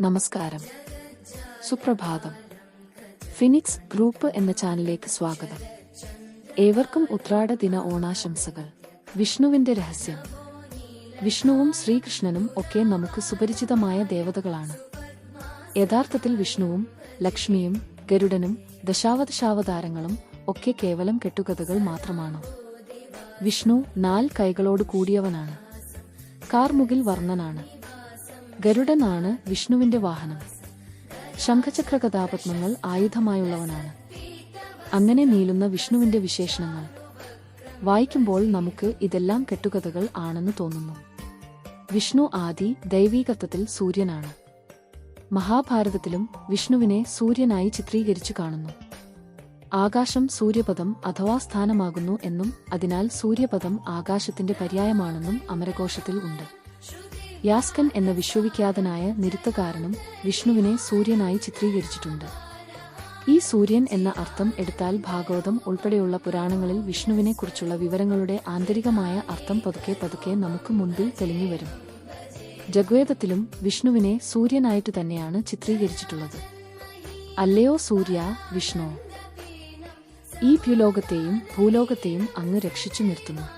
നമസ്കാരം, സുപ്രഭാതം. Phoenix group എന്ന ചാനലിലേക്ക് സ്വാഗതം. ഏവർക്കും ഉത്രാട ദിന ഓണാശംസകൾ. വിഷ്ണുവിന്റെ രഹസ്യം. വിഷ്ണുവും ശ്രീകൃഷ്ണനും ഒക്കെ നമുക്ക് സുപരിചിതമായ ദേവതകളാണ്. യഥാർത്ഥത്തിൽ വിഷ്ണുവും ലക്ഷ്മിയും ഗരുഡനും ദശാവതാരങ്ങളും ഒക്കെ കേവലം കെട്ടുകഥകൾ മാത്രമാണ്. വിഷ്ണു 4 കൈകളോട് കൂടിയവനാണ്. കാർമുകിൽ വർണ്ണനാണ്. ഗരുഡനാണ് വിഷ്ണുവിന്റെ വാഹനം. ശംഖചക്ര കഥാപത്മങ്ങൾ ആയുധമായുള്ളവനാണ്. അങ്ങനെ നീളുന്ന വിഷ്ണുവിന്റെ വിശേഷണങ്ങൾ വായിക്കുമ്പോൾ നമുക്ക് ഇതെല്ലാം കെട്ടുകഥകൾ ആണെന്ന് തോന്നുന്നു. വിഷ്ണു ആദി ദൈവീകത്വത്തിൽ സൂര്യനാണ്. മഹാഭാരതത്തിലും വിഷ്ണുവിനെ സൂര്യനായി ചിത്രീകരിച്ചു കാണുന്നു. ആകാശം സൂര്യപദം അഥവാ സ്ഥാനമാകുന്നു എന്നും അതിനാൽ സൂര്യപദം ആകാശത്തിന്റെ പര്യായമാണെന്നും അമരകോശത്തിൽ ഉണ്ട്. യാസ്കൻ എന്ന വിശ്വവിഖ്യാതനായ നിരുത്തകാരനും വിഷ്ണുവിനെ സൂര്യനായി ചിത്രീകരിച്ചിട്ടുണ്ട്. ഈ സൂര്യൻ എന്ന അർത്ഥം എടുത്താൽ ഭാഗവതം ഉൾപ്പെടെയുള്ള പുരാണങ്ങളിൽ വിഷ്ണുവിനെക്കുറിച്ചുള്ള വിവരങ്ങളുടെ ആന്തരികമായ അർത്ഥം പതുക്കെ നമുക്ക് മുൻപിൽ തെളിഞ്ഞുവരും. ഋഗ്വേദത്തിലും വിഷ്ണുവിനെ സൂര്യനായിട്ട് തന്നെയാണ് ചിത്രീകരിച്ചിട്ടുള്ളത്. അല്ലയോ സൂര്യ വിഷ്ണു, ഈ ഭൂലോകത്തെയും ഭൂലോകത്തെയും അങ്ങ് രക്ഷിച്ചു നിർത്തുന്നു.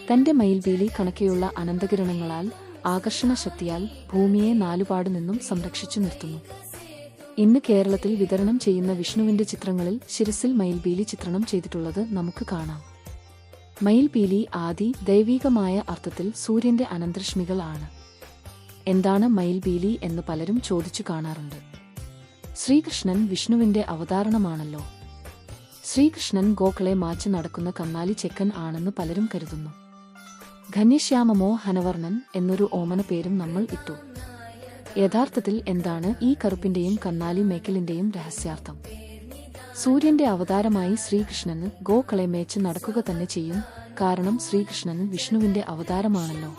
തന്റെ മയിൽപീലി കണക്കെയുള്ള അനന്തകിരണങ്ങളാൽ ആകർഷണ ശക്തിയാൽ ഭൂമിയെ നാലുപാടു നിന്നും സംരക്ഷിച്ചു നിർത്തുന്നു. ഇന്ന് കേരളത്തിൽ വിതരണം ചെയ്യുന്ന വിഷ്ണുവിന്റെ ചിത്രങ്ങളിൽ ശിരസിൽ മയിൽപീലി ചിത്രണം ചെയ്തിട്ടുള്ളത് നമുക്ക് കാണാം. മയിൽപീലി ആദി ദൈവീകമായ അർത്ഥത്തിൽ സൂര്യന്റെ അനന്തരശ്മികൾ ആണ്. എന്താണ് മയിൽപീലി എന്ന് പലരും ചോദിച്ചു കാണാറുണ്ട്. ശ്രീകൃഷ്ണൻ വിഷ്ണുവിന്റെ അവതാരണമാണല്ലോ. ശ്രീകൃഷ്ണൻ ഗോക്കളെ മാച്ച് നടക്കുന്ന കന്നാലി ചെക്കൻ ആണെന്ന് പലരും കരുതുന്നു. ഘന്യശ്യാമമോ ഹനവർണ്ണൻ എന്നൊരു ഓമന പേരും നമ്മൾ ഇട്ടു. യഥാർത്ഥത്തിൽ എന്താണ് ഈ കറുപ്പിന്റെയും കന്നാലി മേക്കലിന്റെയും രഹസ്യാർത്ഥം? സൂര്യന്റെ അവതാരമായി ശ്രീകൃഷ്ണന് ഗോക്കളെ മേച്ച് നടക്കുക തന്നെ ചെയ്യും. കാരണം ശ്രീകൃഷ്ണന് വിഷ്ണുവിന്റെ അവതാരമാണല്ലോ.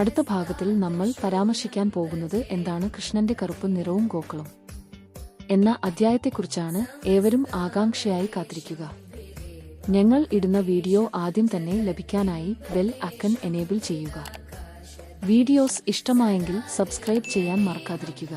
അടുത്ത ഭാഗത്തിൽ നമ്മൾ പരാമർശിക്കാൻ പോകുന്നത് എന്താണ് കൃഷ്ണന്റെ കറുപ്പ് നിറവും ഗോക്കളും എന്ന അധ്യായത്തെക്കുറിച്ചാണ്. ഏവരും ആകാംക്ഷയായി കാത്തിരിക്കുക. ഞങ്ങൾ ഇടുന്ന വീഡിയോ ആദ്യം തന്നെ ലഭിക്കാനായി ബെൽ ഐക്കൺ എനേബിൾ ചെയ്യുക. വീഡിയോസ് ഇഷ്ടമായെങ്കിൽ സബ്സ്ക്രൈബ് ചെയ്യാൻ മറക്കാതിരിക്കുക.